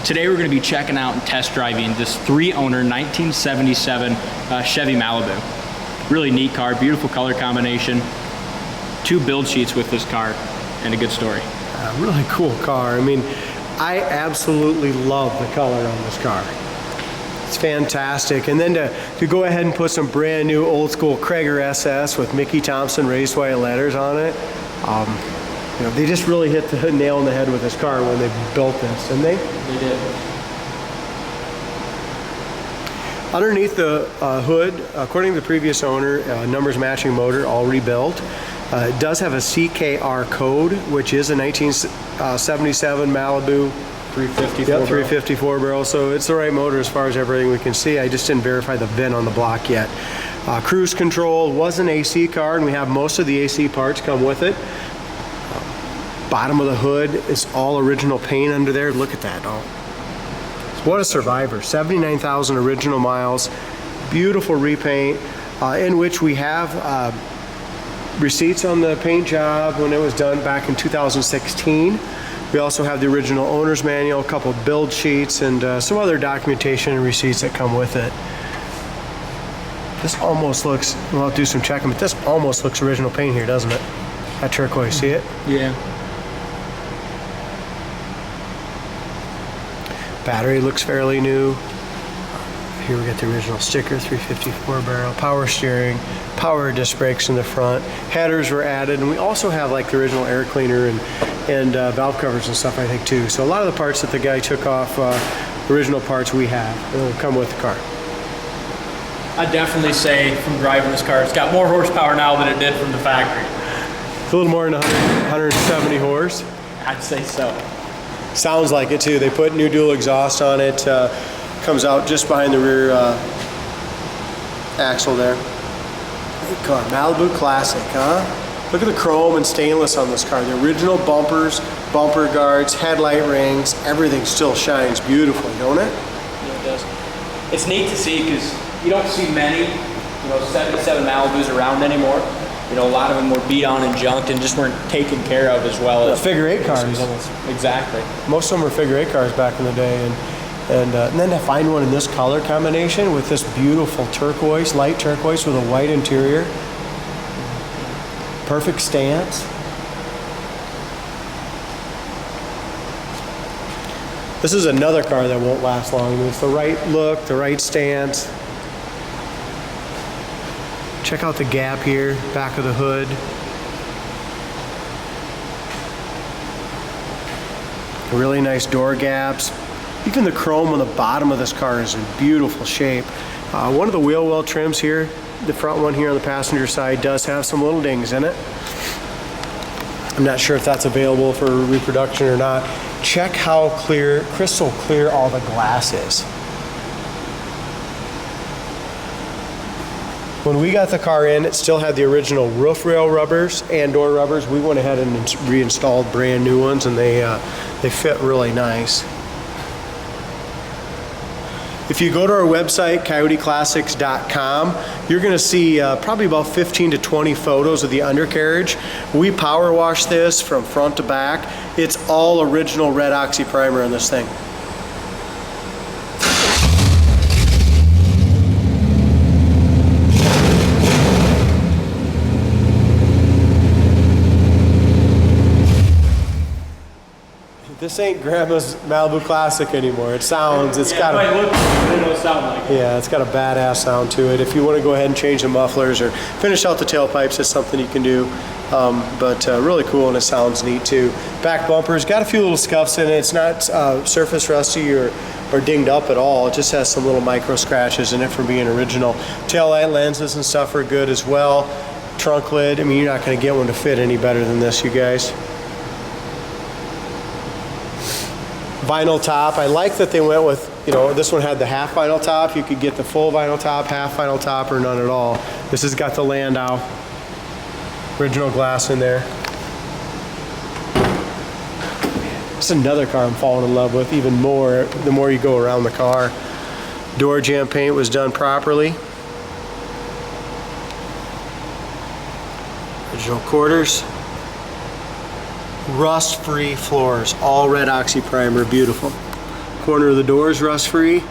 Today we're going to be checking out and test driving this 3-owner 1977 Chevy Malibu. Really neat car, beautiful color combination. 2 build sheets with this car, and a good story. A really cool car. I mean, I absolutely love the color on this car. It's fantastic. And then to go ahead and put some brand new old school Cragar SS with Mickey Thompson raised white letters on it. You know, they just really hit the nail on the head with this car when they built this, didn't they? They did. Underneath the hood, according to the previous owner, numbers matching motor, all rebuilt. It does have a CKR code, which is a 1977 Malibu 354 yep, 354 barrel, so it's the right motor as far as everything we can see. I just didn't verify the VIN on the block yet. Cruise control was an AC car, and we have most of the AC parts come with it. Bottom of the hood is all original paint under there. Look at that. Oh, what a survivor. 79,000 original miles. Beautiful repaint, in which we have receipts on the paint job when it was done back in 2016. We also have the original owner's manual, a couple of build sheets, and some other documentation and receipts that come with it. This almost looks, well, I'll do some checking, but this almost looks original paint here, doesn't it? That turquoise, see it? Yeah. Battery looks fairly new. Here we got the original sticker, 354 barrel, power steering, power disc brakes in the front. Headers were added, and we also have like the original air cleaner and valve covers and stuff, I think, too. So a lot of the parts that the guy took off, original parts we have, and it'll come with the car. I'd definitely say from driving this car, it's got more horsepower now than it did from the factory. It's a little more than 170 horse. I'd say so. Sounds like it too. They put new dual exhaust on it. Comes out just behind the rear axle there. Great car, Malibu Classic, huh? Look at the chrome and stainless on this car. The original bumpers, bumper guards, headlight rings, everything still shines beautifully, don't it? Yeah, it does. It's neat to see because you don't see many, 77 Malibus around anymore. A lot of them were beat on and junked and just weren't taken care of as well as figure 8 cars. Exactly. Most of them were figure 8 cars back in the day, and then to find one in this color combination with this beautiful turquoise, light turquoise with a white interior, perfect stance. This is another car that won't last long. I mean, it's the right look, the right stance. Check out the gap here, back of the hood. Really nice door gaps. Even the chrome on the bottom of this car is in beautiful shape. One of the wheel well trims here, the front one here on the passenger side, does have some little dings in it. I'm not sure if that's available for reproduction or not. Check how clear, crystal clear all the glass is. When we got the car in, it still had the original roof rail rubbers and door rubbers. We went ahead and reinstalled brand new ones, and they fit really nice. If you go to our website, coyoteclassics.com, you're going to see probably about 15 to 20 photos of the undercarriage. We power wash this from front to back. It's all original red oxy primer on this thing. This ain't Grandma's Malibu Classic anymore. It sounds, it's got it's got a badass sound to it. If you want to go ahead and change the mufflers or finish out the tailpipes, it's something you can do. But really cool, and it sounds neat too. Back bumper's got a few little scuffs in it. It's not surface rusty or dinged up at all. It just has some little micro scratches in it from being original. Tail light lenses and stuff are good as well. Trunk lid, I mean, you're not going to get one to fit any better than this, you guys. Vinyl top. I like that they went with, this one had the half vinyl top. You could get the full vinyl top, half vinyl top, or none at all. This has got the Landau original glass in there. It's another car I'm falling in love with even more the more you go around the car. Door jamb paint was done properly. Original quarters. Rust-free floors, all red oxy primer, beautiful. corner of the door is rust-free.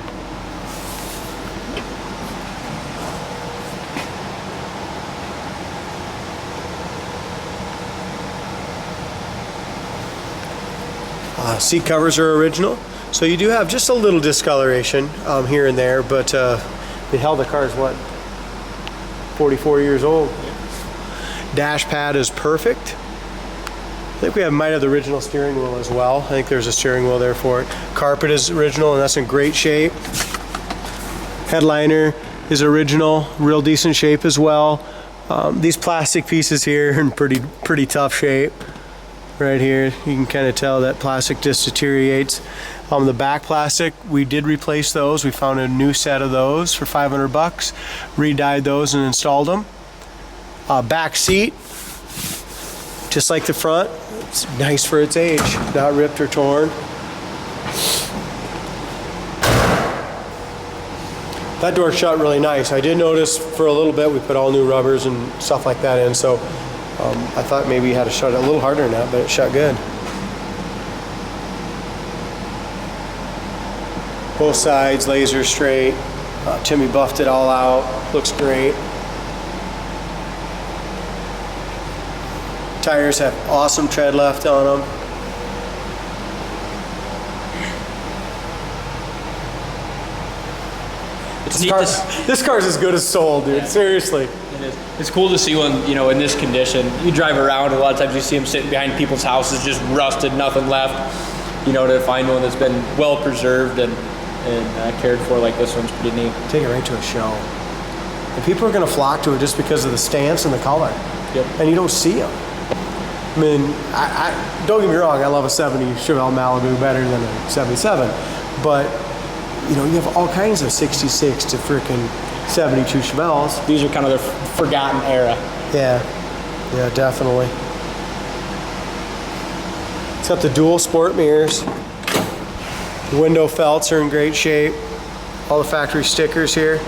Seat covers are original, so you do have just a little discoloration here and there, but hell, the car is what, 44 years old. Dash pad is perfect. I think we might have the original steering wheel as well. I think there's a steering wheel there for it. Carpet is original and that's in great shape. Headliner is original, real decent shape as well. These plastic pieces here are in pretty tough shape. Right here, you can kind of tell that plastic just deteriorates. The back plastic, we did replace those. We found a new set of those for 500 bucks, re-dyed those and installed them. Back seat, just like the front, it's nice for its age, not ripped or torn. That door shut really nice. I did notice for a little bit we put all new rubbers and stuff like that in, so I thought maybe you had to shut it a little harder than that, but it shut good. Both sides, laser straight. Timmy buffed it all out. Looks great. Tires have awesome tread left on them. This car's as good as sold, dude. Yeah. Seriously. It is. It's cool to see one, you know, in this condition. You drive around, a lot of times you see them sitting behind people's houses, just rusted, nothing left. You know, to find one that's been well preserved and cared for like this one's pretty neat. Take it right to a show. And people are going to flock to it just because of the stance and the color. Yep. And you don't see them. I mean, I don't get me wrong, I love a 70 Chevelle Malibu better than a 77, but you know, you have all kinds of 66 to frickin' 72 Chevelles. These are kind of the forgotten era. Yeah, yeah, definitely. It's got the dual sport mirrors. The window felts are in great shape. All the factory stickers here.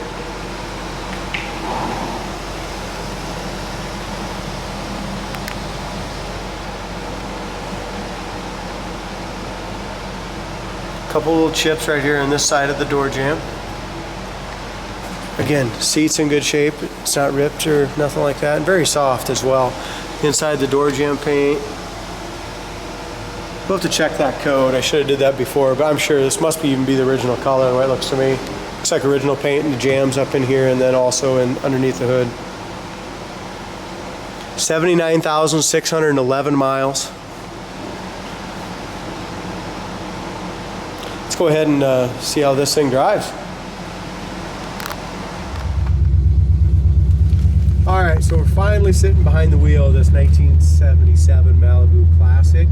Couple little chips right here on this side of the door jamb. Again, seats in good shape. It's not ripped or nothing like that. And very soft as well. Inside the door jamb paint. We'll have to check that code. I should have did that before, but I'm sure this must even be the original color the way it looks to me. Looks like original paint and the jams up in here and then also underneath the hood. 79,611 miles. Let's go ahead and see how this thing drives. All right, so we're finally sitting behind the wheel of this 1977 Malibu Classic.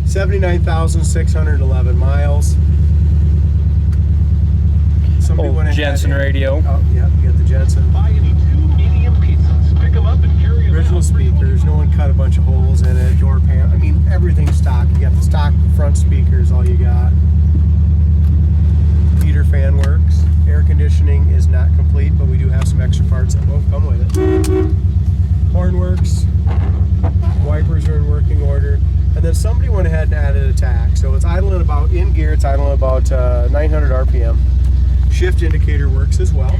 79,611 miles. Somebody went ahead Jensen radio. Oh, yeah, you got the Jensen. Buy any 2 medium pizzas, pick them up and carry them Original out. speakers, no one cut a bunch of holes in it, door panel. I mean, everything's stock. You got the stock front speakers, all you got. Heater fan works. Air conditioning is not complete, but we do have some extra parts that will come with it. Horn works. Wipers are in working order. And then somebody went ahead and added a tack. So it's idling about, in gear, it's idling about 900 RPM. Shift indicator works as well.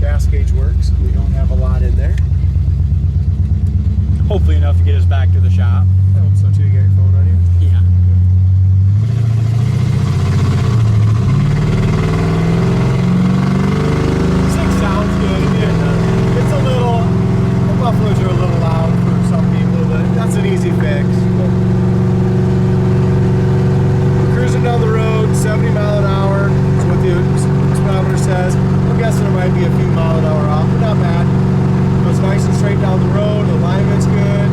Gas gauge works. We don't have a lot in there. Hopefully enough to get us back to the shop. I hope so too. You got your phone on you? Yeah. This thing sounds good. It's a little, the mufflers are a little loud for some people, but that's an easy fix. Cruising down the road, 70 mile an hour is what the speedometer says. I'm guessing there might be a few mile an hour off, but not bad. Goes nice and straight down the road, the alignment's good.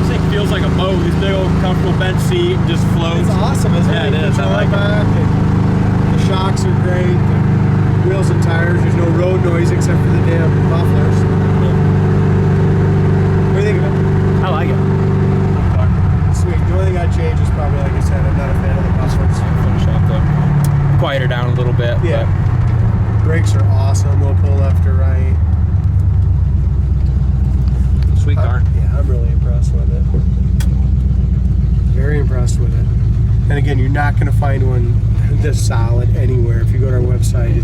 This thing feels like a boat. This big old comfortable bench seat just floats. It's awesome, isn't it? Yeah, it is. I like it. The shocks are great. The wheels and tires, there's no road noise except for the damn mufflers. What do you think of it? I like it. Sweet. The only thing I'd change is probably, like I said, I'm not a fan of the mufflers. Finish off the quieter down a little bit. Yeah. Brakes are awesome. We'll pull left or right. Sweet car. Yeah, I'm really impressed with it. again, you're not going to find one this solid anywhere. If you go to our website,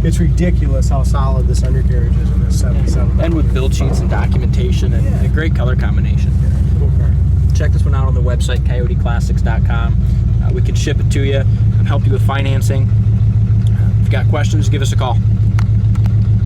it's ridiculous how solid this undercarriage is in this 77. And with build sheets and documentation and a great color combination. Cool car. Check this one out on the website, coyoteclassics.com. We can ship it to you and help you with financing. If you got questions, give us a call.